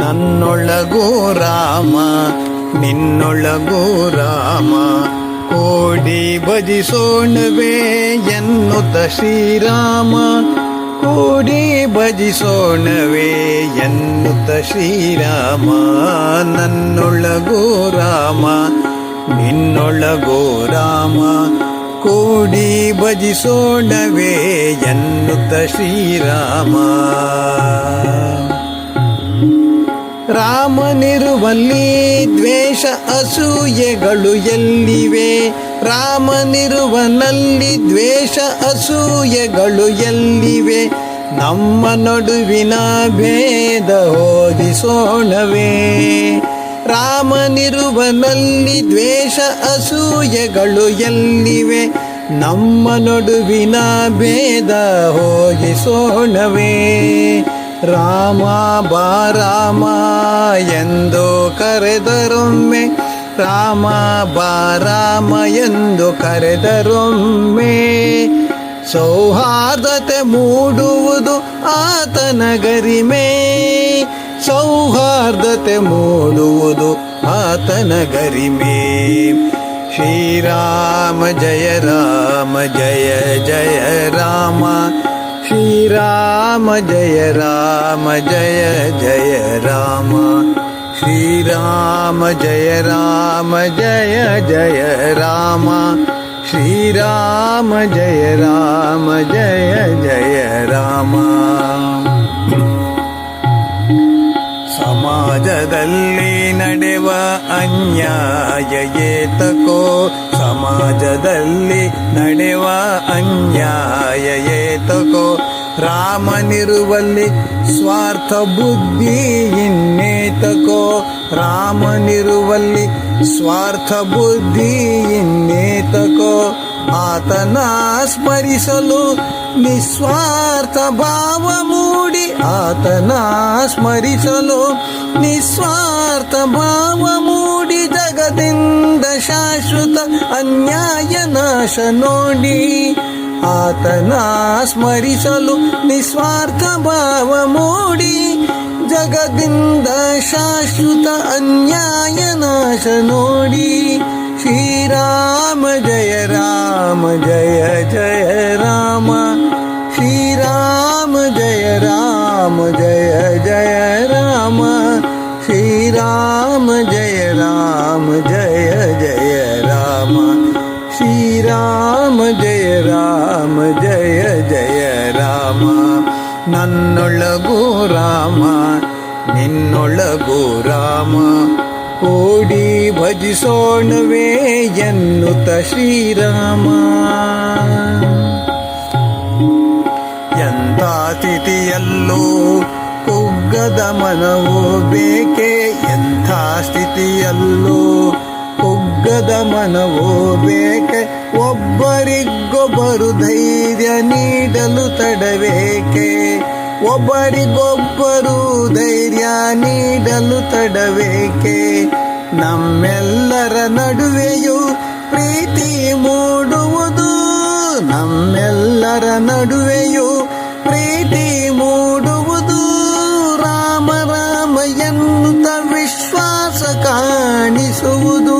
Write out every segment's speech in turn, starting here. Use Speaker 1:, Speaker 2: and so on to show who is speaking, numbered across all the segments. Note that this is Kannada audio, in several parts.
Speaker 1: ನನ್ನೊಳಗೂ ರಾಮ ನಿನ್ನೊಳಗೂ ರಾಮ. ಕೋಡಿ ಭಜಿಸೋಣವೇ ಎನ್ನುತ್ತ ಶ್ರೀರಾಮ, ಕೂಡಿ ಭಜಿಸೋಣವೇ ಎನ್ನುತ್ತ ಶ್ರೀರಾಮ. ನನ್ನೊಳಗೂ ರಾಮ ನಿನ್ನೊಳಗೂ ರಾಮ, ಕೂಡಿ ಭಜಿಸೋಣವೇ ಎನ್ನುತ್ತ ಶ್ರೀರಾಮ. ರಾಮನಿರುವಲ್ಲಿ ದ್ವೇಷ ಅಸೂಯೆಗಳು ಎಲ್ಲಿವೆ, ರಾಮನಿರುವನಲ್ಲಿ ದ್ವೇಷ ಅಸೂಯೆಗಳು ಎಲ್ಲಿವೆ. ನಮ್ಮ ನಡುವಿನ ಭೇದ ಹೋಗಿಸೋಣವೇ, ರಾಮನಿರುವನಲ್ಲಿ ದ್ವೇಷ ಅಸೂಯೆಗಳು ಎಲ್ಲಿವೆ. ನಮ್ಮ ನಡುವಿನ ಭೇದ ಹೋಗಿಸೋಣವೇ. ರಾಮ ಬಾರಾಮ ಎಂದು ಕರೆದರೊಮ್ಮೆ, ರಾಮ ಬಾರಾಮ ಎಂದು ಕರೆದರೊಮ್ಮೆ. ಸೌಹಾರ್ದತೆ ಮೂಡುವುದು ಆತನ ಗರಿಮೆ, ಸೌಹಾರ್ದತೆ ಮೂಡುವುದು ಆತನ ಗರಿಮೆ. ಶ್ರೀರಾಮ ಜಯ ರಾಮ ಜಯ ಜಯ ರಾಮ, ಶ್ರೀರಾಮ ಜಯ ರಾಮ ಜಯ ಜಯ ರಾಮ. ಶ್ರೀರಾಮ ಜಯ ರಾಮ ಜಯ ಜಯ ರಾಮ, ಶ್ರೀರಾಮ ಜಯ ರಾಮ ಜಯ ಜಯ ರಾಮ. ಸಮಾಜದಲ್ಲಿ ನಡೆವ ಅನ್ಯಾಯ ಏತಕೋ, ಸಮಾಜದಲ್ಲಿ ನಡೆವ ಅನ್ಯಾಯ ಏತಕೋ. ರಾಮನಿರುವಲ್ಲಿ ಸ್ವಾರ್ಥ ಬುದ್ಧಿ ಇನ್ನೇತಕೋ, ರಾಮನಿರುವಲ್ಲಿ ಸ್ವಾರ್ಥ ಬುದ್ಧಿ ಇನ್ನೇತಕೋ. ಆತನ ಸ್ಮರಿಸಲು ನಿಸ್ವಾರ್ಥ ಭಾವ ಮೂಡಿ, ಆತನ ಸ್ಮರಿಸಲು ನಿಸ್ವಾರ್ಥ ಭಾವ ಮೂಡಿ. ಜಗದಿಂದ ಶಾಶ್ವತ ಅನ್ಯಾಯ ನಾಶ ನೋಡಿ, ಆತನ ಸ್ಮರಿಸಲು ನಿಸ್ವಾರ್ಥ ಭಾವ ಮೂಡಿ. ಜಗದಿಂದ ಶಾಶ್ವತ ಅನ್ಯಾಯ ನಾಶ ನೋಡಿ. ಶ್ರೀರಾಮ ಜಯ ರಾಮ ಜಯ ಜಯ ರಾಮ, ಶ್ರೀರಾಮ ಜಯ ರಾಮ ಜಯ ಜಯ ರಾಮ, ಶ್ರೀರಾಮ ಜಯ ರಾಮ ಜಯ ಜಯ ರಾಮ, ಶ್ರೀರಾಮ ಜಯ ರಾಮ ಜಯ ಜಯ ರಾಮ. ನನ್ನೊಳಗೂ ರಾಮ ನಿನ್ನೊಳಗೂ ರಾಮ, ಕೂಡಿ ಭಜಿಸೋಣವೇ ಎನ್ನುತ್ತ ಶ್ರೀರಾಮ. ಎಂಥ ಸ್ಥಿತಿಯಲ್ಲೂ ಕುಗ್ಗದ ಮನವು ಬೇಕೆ, ಎಂಥ ಸ್ಥಿತಿಯಲ್ಲೂ ಕುಗ್ಗದ ಮನವು ಬೇಕೆ. ಒಬ್ಬರಿಗೊಬ್ಬರು ಧೈರ್ಯ ನೀಡಲು ತಡಬೇಕೆ, ಒಬ್ಬರಿಗೊಬ್ಬರು ಧೈರ್ಯ ನೀಡಲು ತಡಬೇಕೆ. ನಮ್ಮೆಲ್ಲರ ನಡುವೆಯೂ ಪ್ರೀತಿ ಮೂಡುವುದು, ನಮ್ಮೆಲ್ಲರ ನಡುವೆಯೂ ಪ್ರೀತಿ ಮೂಡುವುದು. ರಾಮ ರಾಮ ಎನ್ನುತ್ತ ವಿಶ್ವಾಸ ಕಾಣಿಸುವುದು,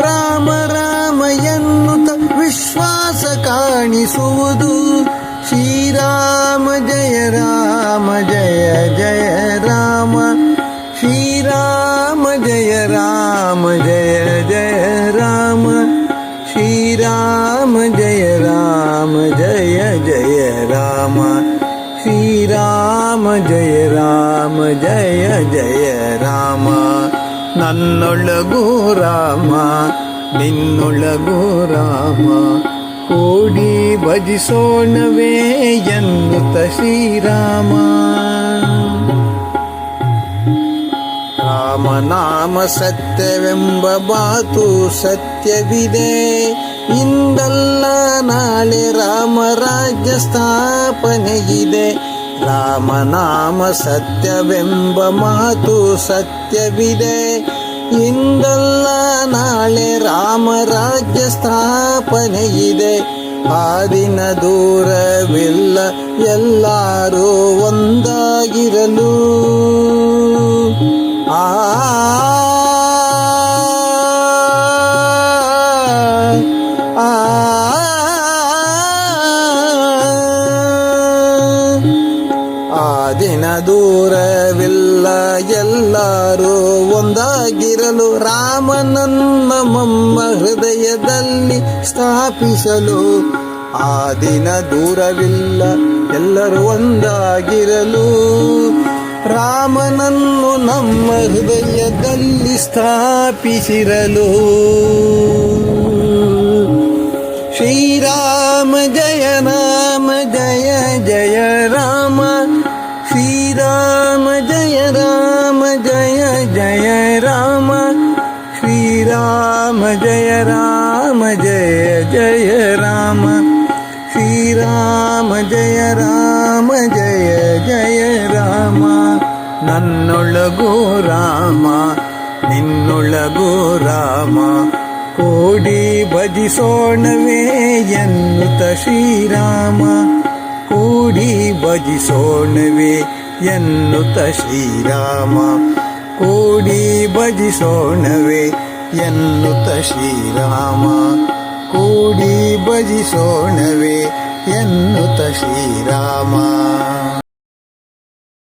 Speaker 1: ರಾಮ ರಾಮ ಎನ್ನುತ್ತ ವಿಶ್ವಾಸ ಕಾಣಿಸುವುದು. ಶ್ರೀರಾಮ ಜಯ ರಾಮ ಜಯ ಜಯ ರಾಮ, ಶ್ರೀರಾಮ ಜಯ ರಾಮ ಜಯ ಜಯ ರಾಮ, ಶ್ರೀರಾಮ ಜಯ ರಾಮ ಜಯ ಜಯ ರಾಮ, ಶ್ರೀರಾಮ ಜಯ ರಾಮ ಜಯ ಜಯ ರಾಮ. ನನ್ನೊಳಗೂ ರಾಮ ನಿನ್ನೊಳಗೂ ರಾಮ, ಕೂಡಿ ಭಜಿಸೋಣವೇ ಎನ್ನುತ್ತ ಶ್ರೀರಾಮ. ರಾಮನಾಮ ಸತ್ಯವೆಂಬ ಮಾತು ಸತ್ಯವಿದೆ, ಇಂದಲ್ಲ ನಾಳೆ ರಾಮ ರಾಜ್ಯ ಸ್ಥಾಪನೆಗಿದೆ. ರಾಮನಾಮ ಸತ್ಯವೆಂಬ ಮಾತು ಸತ್ಯವಿದೆ, ಇಂದಲ್ಲ ನಾಳೆ ರಾಮ ರಾಜ್ಯ ಸ್ಥಾಪನೆಯಿದೆ. ಆ ದಿನ ದೂರವಿಲ್ಲ ಎಲ್ಲರೂ ಒಂದಾಗಿರಲು. ಆ ದಿನ ದೂರವಿಲ್ಲ, ಎಲ್ಲರೂ ಒಂದಾಗಿರಲು ರಾಮನನ್ನ ನಮ್ಮ ಹೃದಯದಲ್ಲಿ ಸ್ಥಾಪಿಸಲು. ಆ ದಿನ ದೂರವಿಲ್ಲ, ಎಲ್ಲರೂ ಒಂದಾಗಿರಲು ರಾಮನನ್ನು ನಮ್ಮ ಹೃದಯದಲ್ಲಿ ಸ್ಥಾಪಿಸಿರಲು. ಶ್ರೀರಾಮ ಜಯ ರಾಮ ಜಯ ಜಯ ರಾಮ, ಶ್ರೀರಾಮ ಜಯ ರಾಮ ಜಯ ಜಯ ರಾಮ, ಶ್ರೀರಾಮ ಜಯ ರಾಮ ಜಯ ಜಯ ರಾಮ, ಶ್ರೀರಾಮ ಜಯ ರಾಮ ಜಯ ಜಯ ರಾಮ. ನನ್ನೊಳಗೂ ರಾಮ, ನಿನ್ನೊಳಗೂ ರಾಮ, ಕೂಡಿ ಭಜಿಸೋಣವೇ ಎನ್ನುತ್ತ ಶ್ರೀರಾಮ, ಕೂಡಿ ಭಜಿಸೋಣವೇ ಎನ್ನುತ್ತ ಶ್ರೀರಾಮ, ಕೂಡಿ ಭಜಿಸೋಣವೇ ಎನ್ನುತ್ತ ಶ್ರೀರಾಮ, ಕೂಡಿ ಭಜಿಸೋಣವೇ ಎನ್ನುತ್ತ ಶ್ರೀರಾಮ.